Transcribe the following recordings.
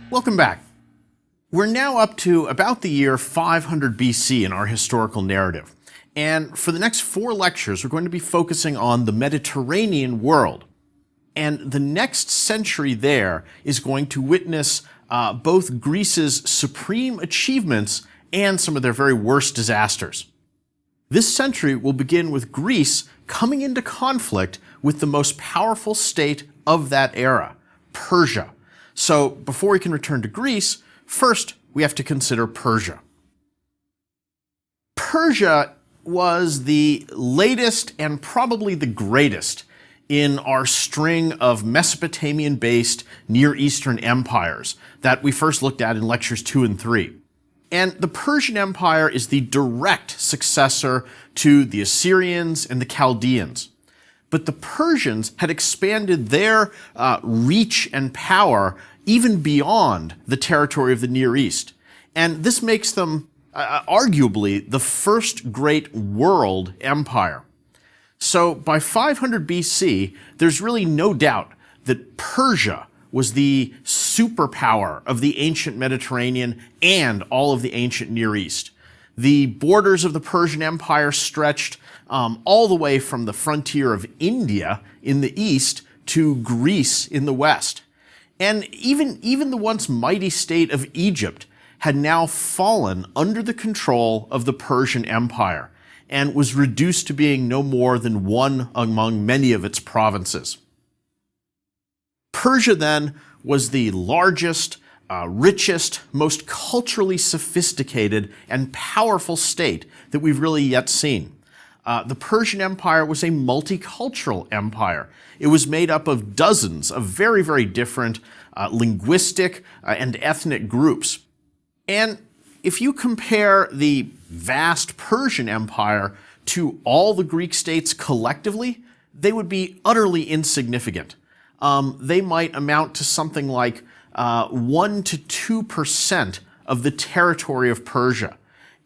Welcome back. We're now up to about the year 500 BC in our historical narrative. And for the next 4 lectures, we're going to be focusing on the Mediterranean world. And the next century there is going to witness both Greece's supreme achievements and some of their very worst disasters. This century will begin with Greece coming into conflict with the most powerful state of that era, Persia. So before we can return to Greece, first we have to consider Persia. Persia was the latest and probably the greatest in our string of Mesopotamian-based Near Eastern empires that we first looked at in lectures 2 and 3. And the Persian Empire is the direct successor to the Assyrians and the Chaldeans. But the Persians had expanded their reach and power even beyond the territory of the Near East. And this makes them arguably the first great world empire. So by 500 BC, there's really no doubt that Persia was the superpower of the ancient Mediterranean and all of the ancient Near East. The borders of the Persian Empire stretched all the way from the frontier of India in the east to Greece in the west. And even the once mighty state of Egypt had now fallen under the control of the Persian Empire and was reduced to being no more than one among many of its provinces. Persia then was the largest, richest, most culturally sophisticated and powerful state that we've really yet seen. The Persian Empire was a multicultural empire. It was made up of dozens of very, very different linguistic and ethnic groups. And if you compare the vast Persian Empire to all the Greek states collectively, they would be utterly insignificant. They might amount to something like 1 to 2% of the territory of Persia,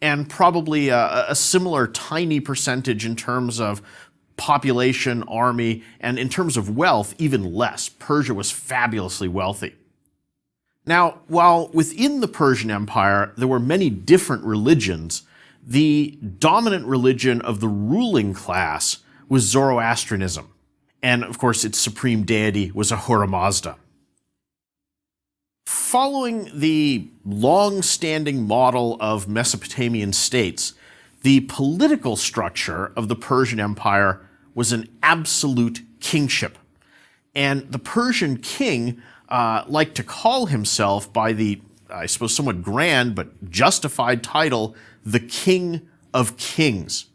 and probably a similar tiny percentage in terms of population, army, and in terms of wealth, even less. Persia was fabulously wealthy. Now, while within the Persian Empire there were many different religions, the dominant religion of the ruling class was Zoroastrianism. And of course, its supreme deity was Ahura Mazda. Following the long-standing model of Mesopotamian states, the political structure of the Persian Empire was an absolute kingship. And the Persian king liked to call himself by the, I suppose, somewhat grand but justified title, the King of Kings.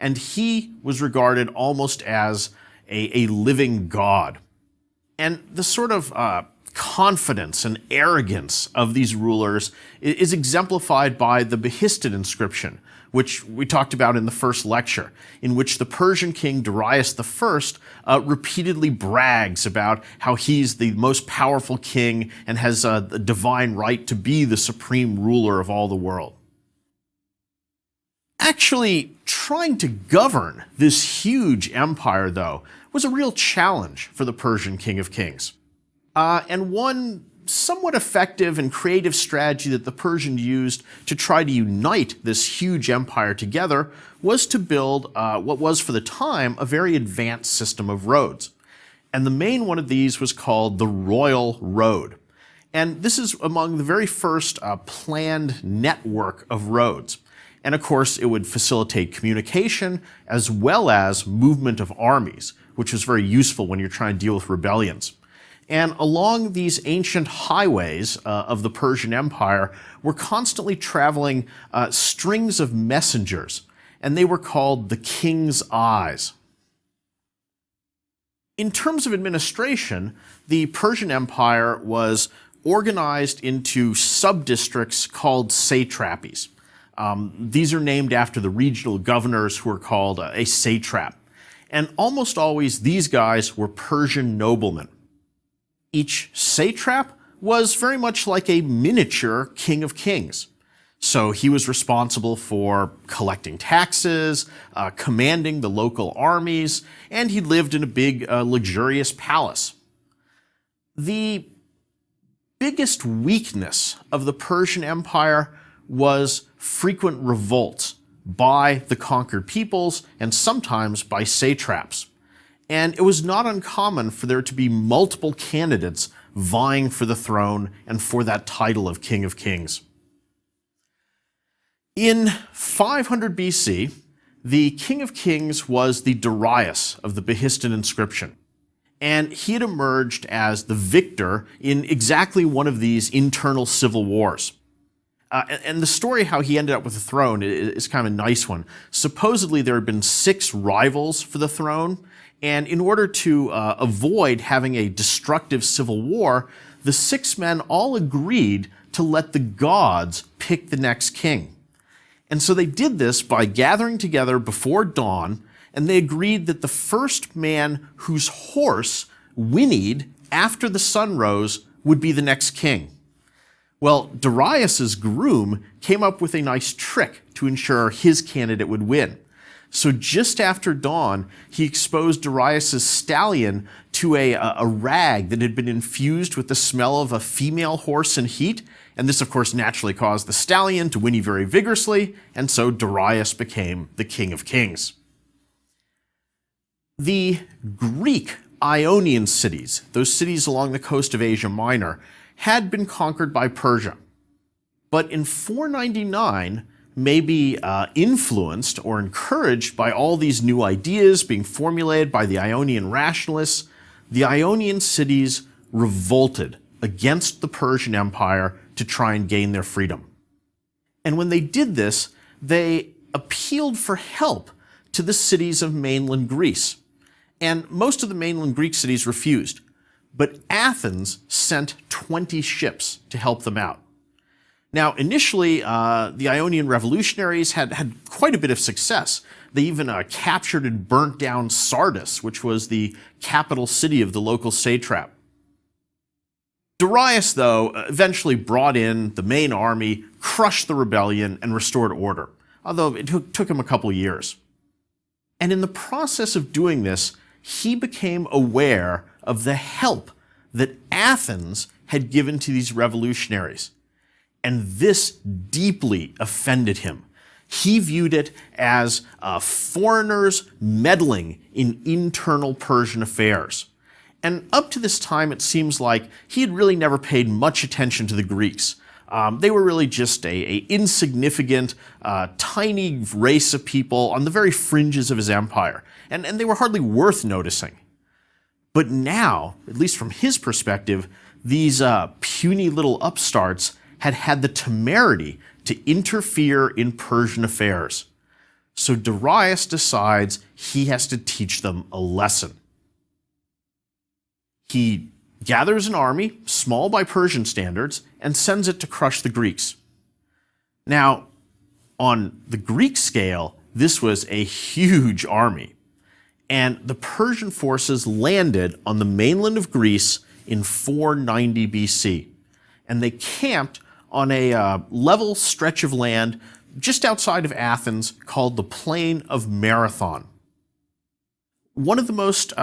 And he was regarded almost as a living god. And the sort of confidence and arrogance of these rulers is exemplified by the Hist inscription, which we talked about in the first lecture, in which the Persian king Darius I repeatedly brags about how he's the most powerful king and has the divine right to be the supreme ruler of all the world. Actually, trying to govern this huge empire, though, was a real challenge for the Persian King of Kings. And one somewhat effective and creative strategy that the Persians used to try to unite this huge empire together was to build what was, for the time, a very advanced system of roads. And the main one of these was called the Royal Road. And this is among the very first planned network of roads. And of course, it would facilitate communication as well as movement of armies, which was very useful when you're trying to deal with rebellions. And along these ancient highways of the Persian Empire were constantly traveling strings of messengers, and they were called the King's Eyes. In terms of administration, the Persian Empire was organized into sub-districts called satrapies. These are named after the regional governors who are called a satrap. And almost always these guys were Persian noblemen. Each satrap was very much like a miniature king of kings. So he was responsible for collecting taxes, commanding the local armies, and he lived in a big, luxurious palace. The biggest weakness of the Persian Empire was frequent revolts by the conquered peoples and sometimes by satraps. And it was not uncommon for there to be multiple candidates vying for the throne and for that title of King of Kings. In 500 BC, the King of Kings was the Darius of the Behistan inscription. And he had emerged as the victor in exactly one of these internal civil wars. And the story how he ended up with the throne is kind of a nice one. Supposedly there had been 6 rivals for the throne, and in order to avoid having a destructive civil war, the 6 men all agreed to let the gods pick the next king. And so they did this by gathering together before dawn, and they agreed that the first man whose horse whinnied after the sun rose would be the next king. Well, Darius's groom came up with a nice trick to ensure his candidate would win. So just after dawn, he exposed Darius's stallion to a rag that had been infused with the smell of a female horse and heat, and this of course naturally caused the stallion to whinny very vigorously, and so Darius became the King of Kings. The Greek Ionian cities, those cities along the coast of Asia Minor, had been conquered by Persia. But in 499, maybe influenced or encouraged by all these new ideas being formulated by the Ionian rationalists, the Ionian cities revolted against the Persian Empire to try and gain their freedom. And when they did this, they appealed for help to the cities of mainland Greece. And most of the mainland Greek cities refused. But Athens sent 20 ships to help them out. Now, initially, the Ionian revolutionaries had quite a bit of success. They even captured and burnt down Sardis, which was the capital city of the local satrap. Darius, though, eventually brought in the main army, crushed the rebellion, and restored order, although it took him a couple years. And in the process of doing this, he became aware of the help that Athens had given to these revolutionaries. And this deeply offended him. He viewed it as foreigners meddling in internal Persian affairs. And up to this time, it seems like he had really never paid much attention to the Greeks. They were really just a insignificant, tiny race of people on the very fringes of his empire. And they were hardly worth noticing. But now, at least from his perspective, these puny little upstarts had had the temerity to interfere in Persian affairs. So Darius decides he has to teach them a lesson. He gathers an army, small by Persian standards, and sends it to crush the Greeks. Now, on the Greek scale, this was a huge army. And the Persian forces landed on the mainland of Greece in 490 BC. And they camped on a level stretch of land just outside of Athens called the Plain of Marathon. One of the most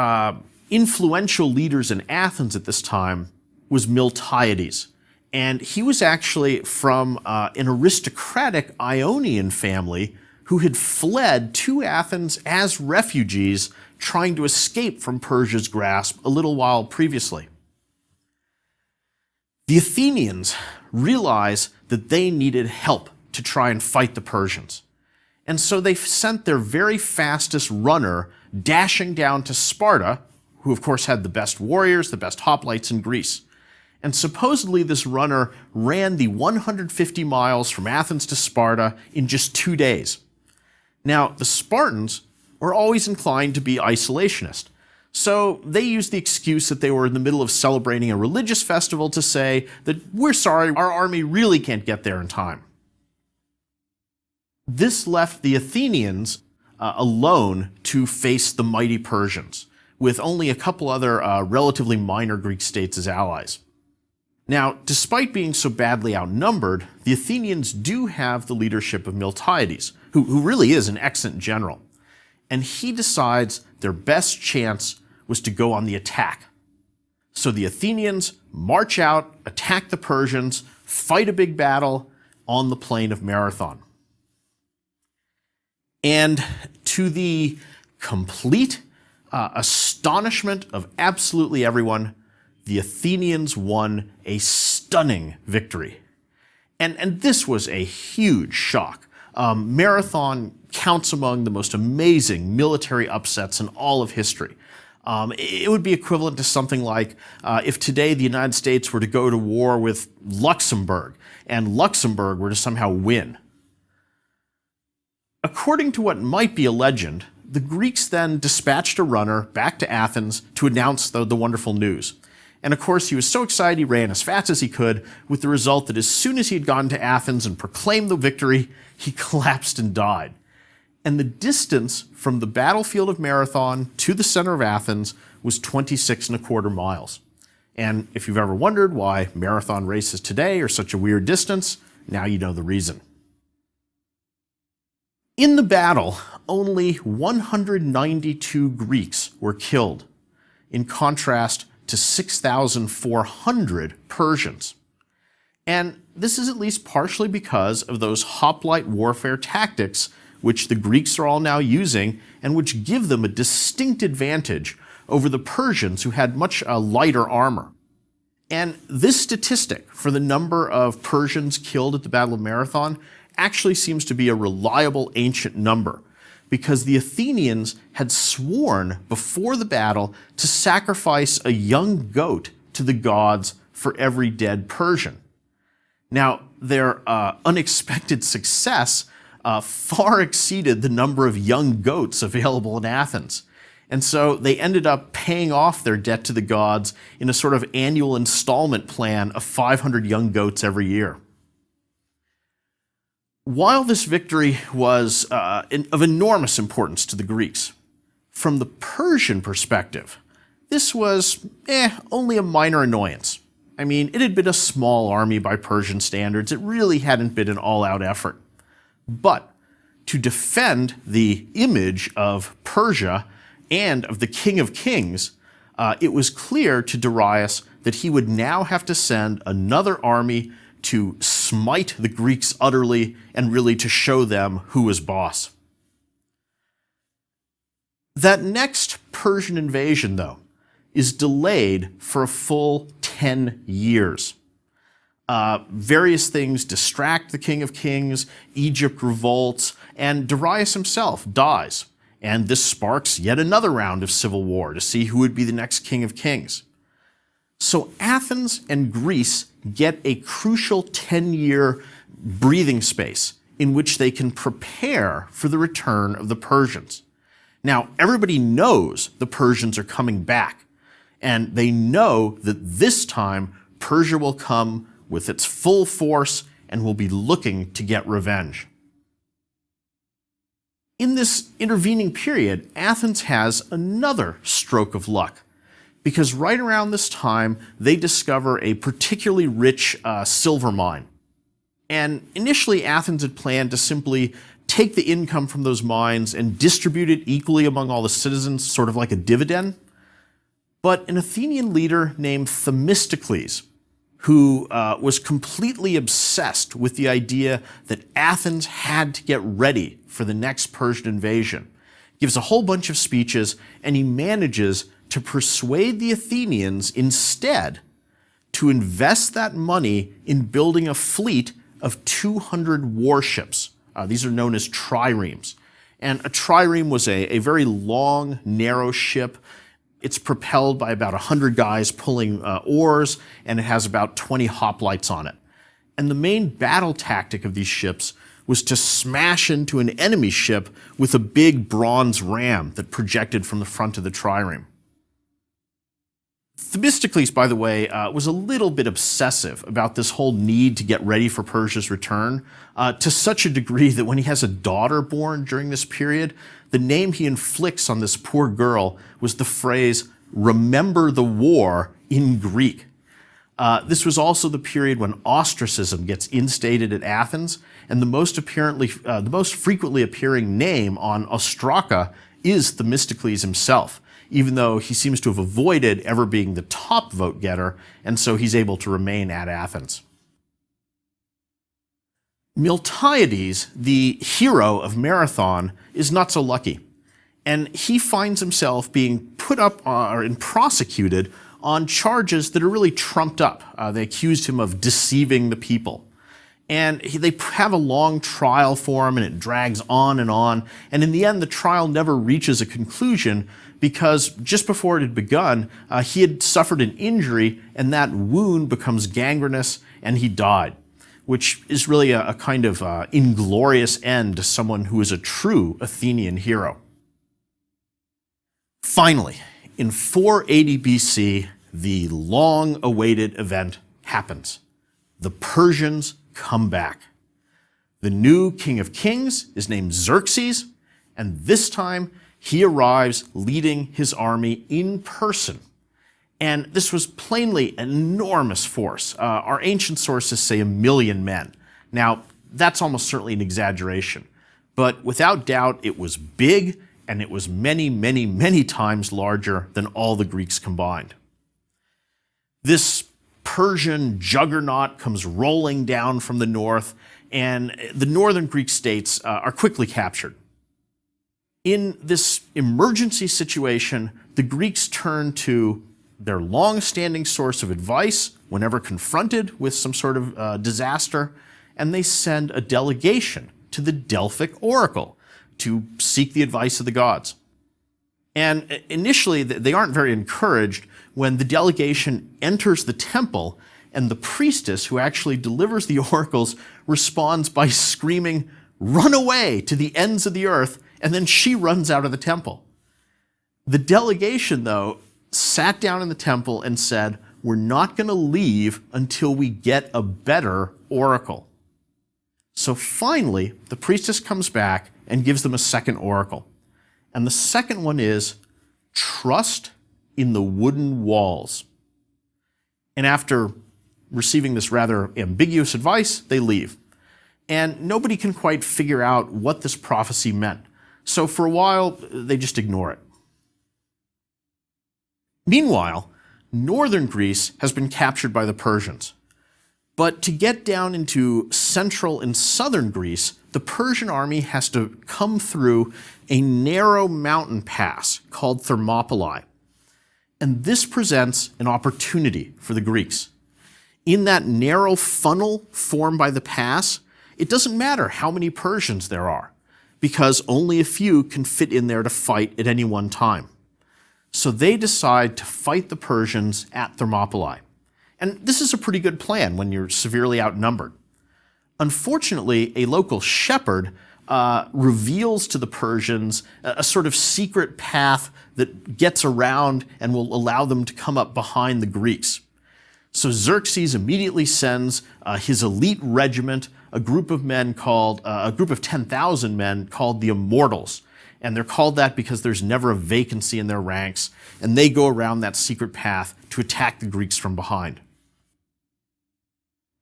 influential leaders in Athens at this time was Miltiades. And he was actually from an aristocratic Ionian family who had fled to Athens as refugees, trying to escape from Persia's grasp a little while previously. The Athenians realized that they needed help to try and fight the Persians. And so they sent their very fastest runner dashing down to Sparta, who of course had the best warriors, the best hoplites in Greece. And supposedly this runner ran the 150 miles from Athens to Sparta in just 2 days. Now, the Spartans were always inclined to be isolationist. So they used the excuse that they were in the middle of celebrating a religious festival to say that we're sorry, our army really can't get there in time. This left the Athenians alone to face the mighty Persians, with only a couple other relatively minor Greek states as allies. Now, despite being so badly outnumbered, the Athenians do have the leadership of Miltiades, who really is an excellent general. And he decides their best chance was to go on the attack. So the Athenians march out, attack the Persians, fight a big battle on the plain of Marathon. And to the complete astonishment of absolutely everyone, the Athenians won a stunning victory. And this was a huge shock. Marathon counts among the most amazing military upsets in all of history. It would be equivalent to something like if today the United States were to go to war with Luxembourg, and Luxembourg were to somehow win. According to what might be a legend, the Greeks then dispatched a runner back to Athens to announce the wonderful news. And of course, he was so excited he ran as fast as he could, with the result that as soon as he had gotten to Athens and proclaimed the victory, he collapsed and died. And the distance from the battlefield of Marathon to the center of Athens was 26.25 miles. And if you've ever wondered why marathon races today are such a weird distance, now you know the reason. In the battle, only 192 Greeks were killed, in contrast to 6,400 Persians. And this is at least partially because of those hoplite warfare tactics which the Greeks are all now using and which give them a distinct advantage over the Persians who had much lighter armor. And this statistic for the number of Persians killed at the Battle of Marathon actually seems to be a reliable ancient number, because the Athenians had sworn before the battle to sacrifice a young goat to the gods for every dead Persian. Now, their unexpected success far exceeded the number of young goats available in Athens. And so they ended up paying off their debt to the gods in a sort of annual installment plan of 500 young goats every year. While this victory was of enormous importance to the Greeks, from the Persian perspective, this was only a minor annoyance. I mean, it had been a small army by Persian standards. It really hadn't been an all-out effort. But to defend the image of Persia and of the King of Kings, it was clear to Darius that he would now have to send another army to smite the Greeks utterly and really to show them who was boss. That next Persian invasion, though, is delayed for a full 10 years. Various things distract the King of Kings, Egypt revolts, and Darius himself dies. And this sparks yet another round of civil war to see who would be the next King of Kings. So Athens and Greece get a crucial 10-year breathing space in which they can prepare for the return of the Persians. Now, everybody knows the Persians are coming back, and they know that this time Persia will come with its full force and will be looking to get revenge. In this intervening period, Athens has another stroke of luck, because right around this time, they discover a particularly rich silver mine. And initially, Athens had planned to simply take the income from those mines and distribute it equally among all the citizens, sort of like a dividend. But an Athenian leader named Themistocles, who was completely obsessed with the idea that Athens had to get ready for the next Persian invasion, gives a whole bunch of speeches, and he manages to persuade the Athenians instead to invest that money in building a fleet of 200 warships. These are known as triremes. And a trireme was a very long, narrow ship. It's propelled by about 100 guys pulling oars, and it has about 20 hoplites on it. And the main battle tactic of these ships was to smash into an enemy ship with a big bronze ram that projected from the front of the trireme. Themistocles, by the way, was a little bit obsessive about this whole need to get ready for Persia's return, to such a degree that when he has a daughter born during this period, the name he inflicts on this poor girl was the phrase, "Remember the war," in Greek. This was also the period when ostracism gets instated at Athens, and the most frequently appearing name on ostraka is Themistocles himself, even though he seems to have avoided ever being the top vote getter, and so he's able to remain at Athens. Miltiades, the hero of Marathon, is not so lucky, and he finds himself being put up and prosecuted on charges that are really trumped up. They accused him of deceiving the people. And they have a long trial for him, and it drags on. And in the end, the trial never reaches a conclusion because just before it had begun, he had suffered an injury, and that wound becomes gangrenous, and he died, which is really a kind of inglorious end to someone who is a true Athenian hero. Finally, in 480 BC, the long-awaited event happens. The Persians come back. The new king of kings is named Xerxes, and this time he arrives leading his army in person. And this was plainly an enormous force. Our ancient sources say 1 million men. Now, that's almost certainly an exaggeration, but without doubt it was big, and it was many, many, many times larger than all the Greeks combined. This Persian juggernaut comes rolling down from the north, and the northern Greek states are quickly captured. In this emergency situation, the Greeks turn to their long-standing source of advice whenever confronted with some sort of disaster, and they send a delegation to the Delphic oracle to seek the advice of the gods. And initially, they aren't very encouraged when the delegation enters the temple and the priestess who actually delivers the oracles responds by screaming, "Run away to the ends of the earth," and then she runs out of the temple. The delegation, though, sat down in the temple and said, "We're not going to leave until we get a better oracle." So finally, the priestess comes back and gives them a second oracle. And the second one is, "Trust in the wooden walls." And after receiving this rather ambiguous advice, they leave. And nobody can quite figure out what this prophecy meant. So for a while, they just ignore it. Meanwhile, northern Greece has been captured by the Persians. But to get down into central and southern Greece, the Persian army has to come through a narrow mountain pass called Thermopylae. And this presents an opportunity for the Greeks. In that narrow funnel formed by the pass, it doesn't matter how many Persians there are, because only a few can fit in there to fight at any one time. So they decide to fight the Persians at Thermopylae. And this is a pretty good plan when you're severely outnumbered. Unfortunately, a local shepherd reveals to the Persians a sort of secret path that gets around and will allow them to come up behind the Greeks. So Xerxes immediately sends his elite regiment, a group of 10,000 men called the Immortals. And they're called that because there's never a vacancy in their ranks, and they go around that secret path to attack the Greeks from behind.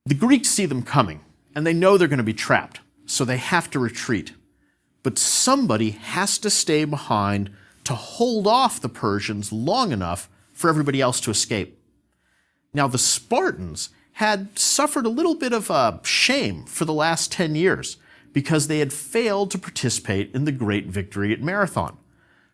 The Greeks see them coming, and they know they're going to be trapped, so they have to retreat. But somebody has to stay behind to hold off the Persians long enough for everybody else to escape. Now, the Spartans had suffered a little bit of shame for the last 10 years because they had failed to participate in the great victory at Marathon.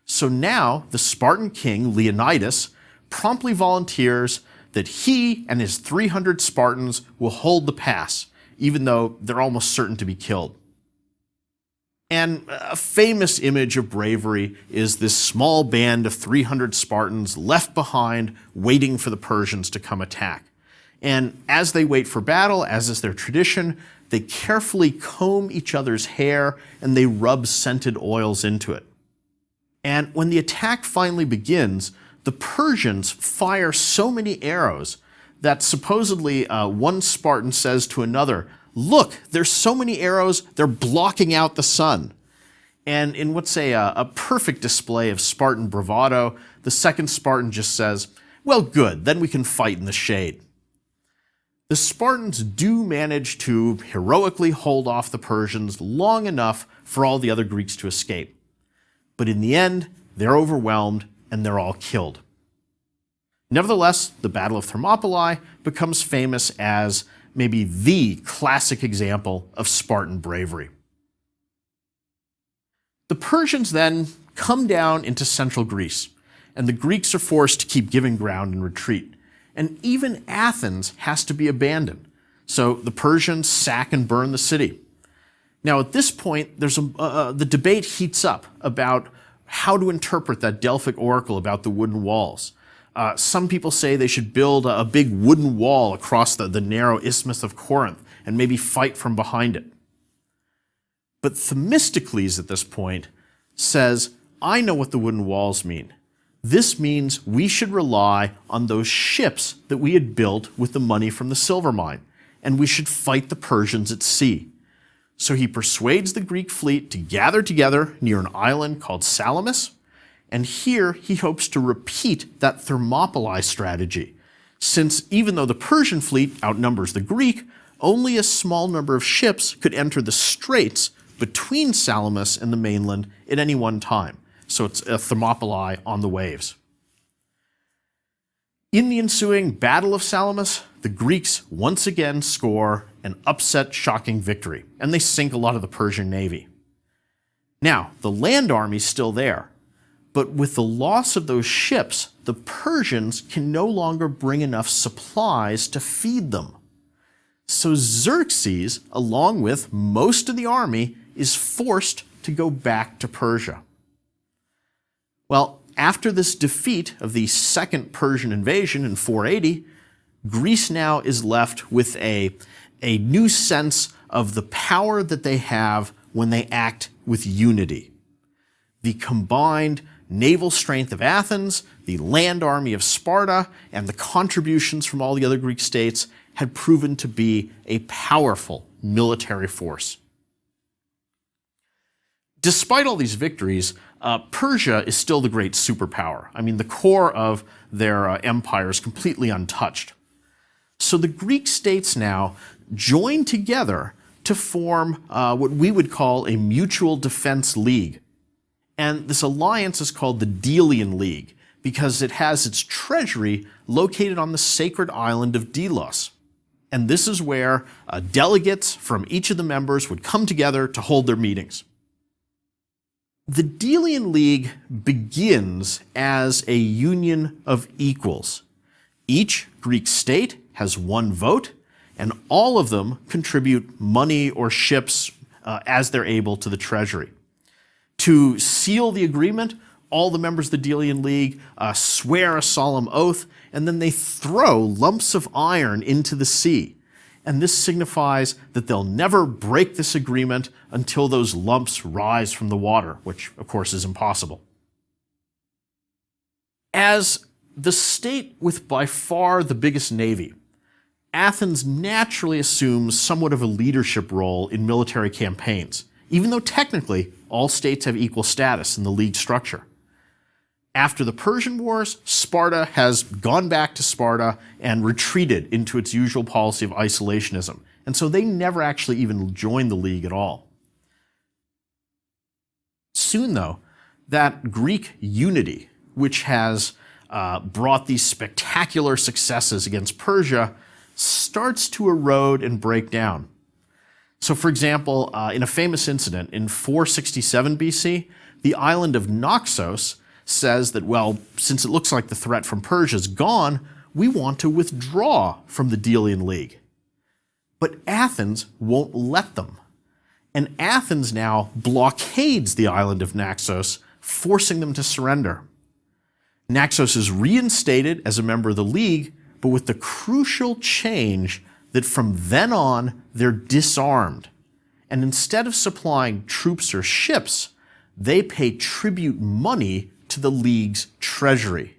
So now the Spartan king, Leonidas, promptly volunteers that he and his 300 Spartans will hold the pass, even though they're almost certain to be killed. And a famous image of bravery is this small band of 300 Spartans left behind, waiting for the Persians to come attack. And as they wait for battle, as is their tradition, they carefully comb each other's hair and they rub scented oils into it. And when the attack finally begins, the Persians fire so many arrows that supposedly one Spartan says to another, "Look, there's so many arrows, they're blocking out the sun." And in what's a perfect display of Spartan bravado, the second Spartan just says, "Well, good, then we can fight in the shade." The Spartans do manage to heroically hold off the Persians long enough for all the other Greeks to escape. But in the end, they're overwhelmed and they're all killed. Nevertheless, the Battle of Thermopylae becomes famous as maybe the classic example of Spartan bravery. The Persians then come down into central Greece, and the Greeks are forced to keep giving ground and retreat. And even Athens has to be abandoned. So the Persians sack and burn the city. Now at this point, the debate heats up about how to interpret that Delphic oracle about the wooden walls. Some people say they should build a big wooden wall across the narrow isthmus of Corinth and maybe fight from behind it. But Themistocles at this point says, I know what the wooden walls mean. This means we should rely on those ships that we had built with the money from the silver mine, and we should fight the Persians at sea. So he persuades the Greek fleet to gather together near an island called Salamis, and here he hopes to repeat that Thermopylae strategy, since even though the Persian fleet outnumbers the Greek, only a small number of ships could enter the straits between Salamis and the mainland at any one time. So it's a Thermopylae on the waves. In the ensuing Battle of Salamis, the Greeks once again score an upset, shocking victory, and they sink a lot of the Persian navy. Now, the land army's still there, but with the loss of those ships, the Persians can no longer bring enough supplies to feed them. So Xerxes, along with most of the army, is forced to go back to Persia. Well, after this defeat of the second Persian invasion in 480, Greece now is left with a new sense of the power that they have when they act with unity. The combined naval strength of Athens, the land army of Sparta, and the contributions from all the other Greek states had proven to be a powerful military force. Despite all these victories, Persia is still the great superpower. I mean, the core of their empire is completely untouched. So the Greek states now join together to form what we would call a mutual defense league. And this alliance is called the Delian League because it has its treasury located on the sacred island of Delos. And this is where delegates from each of the members would come together to hold their meetings. The Delian League begins as a union of equals. Each Greek state has one vote, and all of them contribute money or ships as they're able to the treasury. To seal the agreement, all the members of the Delian League swear a solemn oath, and then they throw lumps of iron into the sea. And this signifies that they'll never break this agreement until those lumps rise from the water, which of course is impossible. As the state with by far the biggest navy, Athens naturally assumes somewhat of a leadership role in military campaigns, even though technically all states have equal status in the league structure. After the Persian Wars, Sparta has gone back to Sparta and retreated into its usual policy of isolationism, and so they never actually even joined the league at all. Soon, though, that Greek unity, which has brought these spectacular successes against Persia, starts to erode and break down. So, for example, in a famous incident in 467 BC, the island of Naxos says that, well, since it looks like the threat from Persia is gone, we want to withdraw from the Delian League. But Athens won't let them. And Athens now blockades the island of Naxos, forcing them to surrender. Naxos is reinstated as a member of the League, but with the crucial change that from then on, they're disarmed. And instead of supplying troops or ships, they pay tribute money to the League's treasury.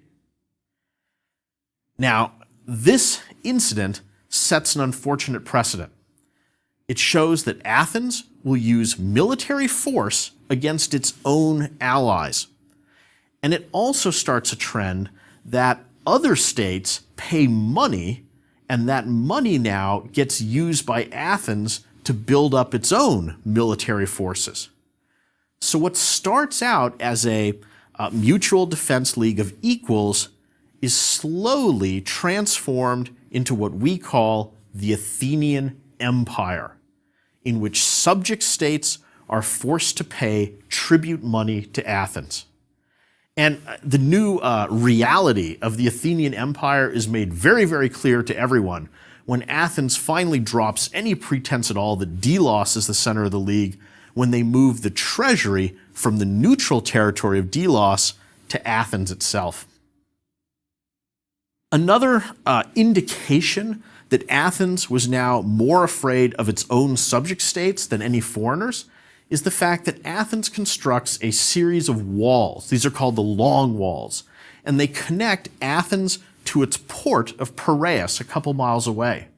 Now, this incident sets an unfortunate precedent. It shows that Athens will use military force against its own allies. And it also starts a trend that other states pay money, and that money now gets used by Athens to build up its own military forces. So what starts out as a mutual defense league of equals is slowly transformed into what we call the Athenian Empire, in which subject states are forced to pay tribute money to Athens. And the new reality of the Athenian Empire is made very, very clear to everyone when Athens finally drops any pretense at all that Delos is the center of the league, when they move the treasury from the neutral territory of Delos to Athens itself. Another indication that Athens was now more afraid of its own subject states than any foreigners is the fact that Athens constructs a series of walls. These are called the Long Walls, and they connect Athens to its port of Piraeus, a couple miles away.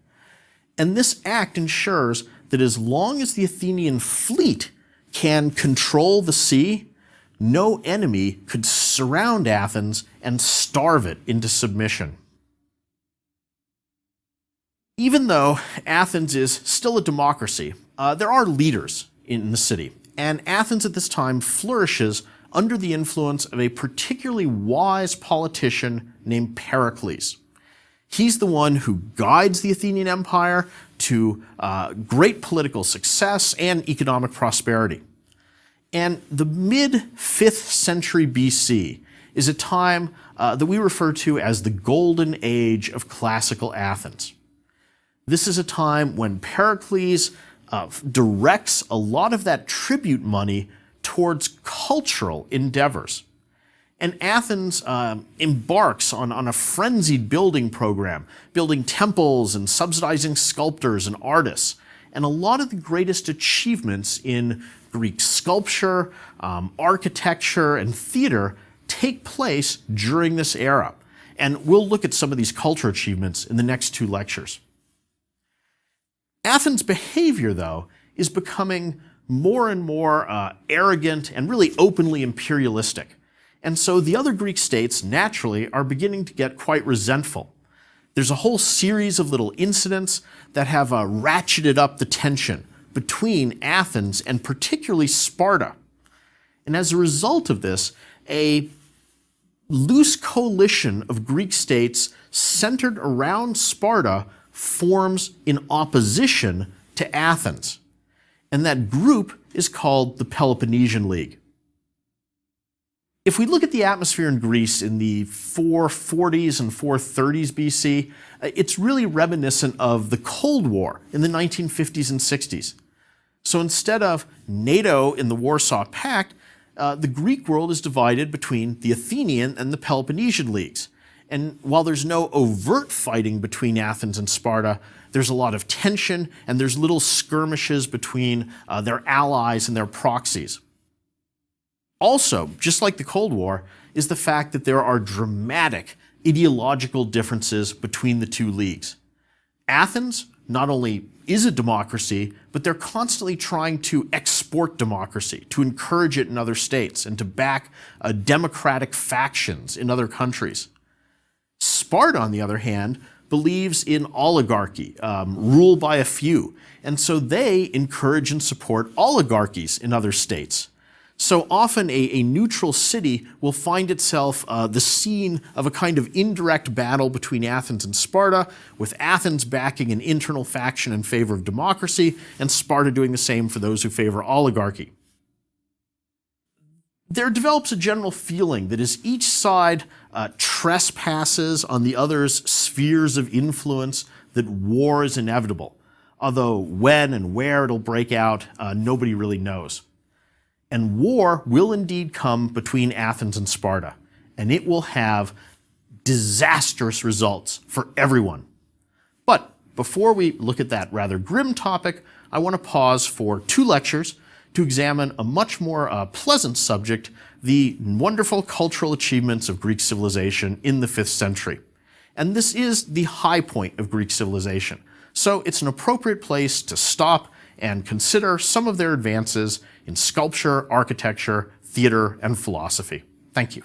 And this act ensures that as long as the Athenian fleet can control the sea, no enemy could surround Athens and starve it into submission. Even though Athens is still a democracy, there are leaders in the city, and Athens at this time flourishes under the influence of a particularly wise politician named Pericles. He's the one who guides the Athenian Empire to great political success and economic prosperity. And the mid-5th century BC is a time that we refer to as the Golden Age of classical Athens. This is a time when Pericles directs a lot of that tribute money towards cultural endeavors. And Athens embarks on a frenzied building program, building temples and subsidizing sculptors and artists. And a lot of the greatest achievements in Greek sculpture, architecture, and theater take place during this era. And we'll look at some of these cultural achievements in the next 2 lectures. Athens' behavior, though, is becoming more and more arrogant and really openly imperialistic. And so the other Greek states, naturally, are beginning to get quite resentful. There's a whole series of little incidents that have ratcheted up the tension between Athens and particularly Sparta. And as a result of this, a loose coalition of Greek states centered around Sparta forms in opposition to Athens. And that group is called the Peloponnesian League. If we look at the atmosphere in Greece in the 440s and 430s BC, it's really reminiscent of the Cold War in the 1950s and 60s. So instead of NATO in the Warsaw Pact, the Greek world is divided between the Athenian and the Peloponnesian leagues. And while there's no overt fighting between Athens and Sparta, there's a lot of tension and there's little skirmishes between their allies and their proxies. Also, just like the Cold War, is the fact that there are dramatic ideological differences between the 2 leagues. Athens not only is a democracy, but they're constantly trying to export democracy, to encourage it in other states, and to back democratic factions in other countries. Sparta, on the other hand, believes in oligarchy, rule by a few, and so they encourage and support oligarchies in other states. So often a neutral city will find itself the scene of a kind of indirect battle between Athens and Sparta, with Athens backing an internal faction in favor of democracy, and Sparta doing the same for those who favor oligarchy. There develops a general feeling that as each side trespasses on the other's spheres of influence, that war is inevitable, although when and where it'll break out, nobody really knows. And war will indeed come between Athens and Sparta, and it will have disastrous results for everyone. But before we look at that rather grim topic, I want to pause for 2 lectures to examine a much more pleasant subject, the wonderful cultural achievements of Greek civilization in the 5th century. And this is the high point of Greek civilization. So it's an appropriate place to stop and consider some of their advances in sculpture, architecture, theater, and philosophy. Thank you.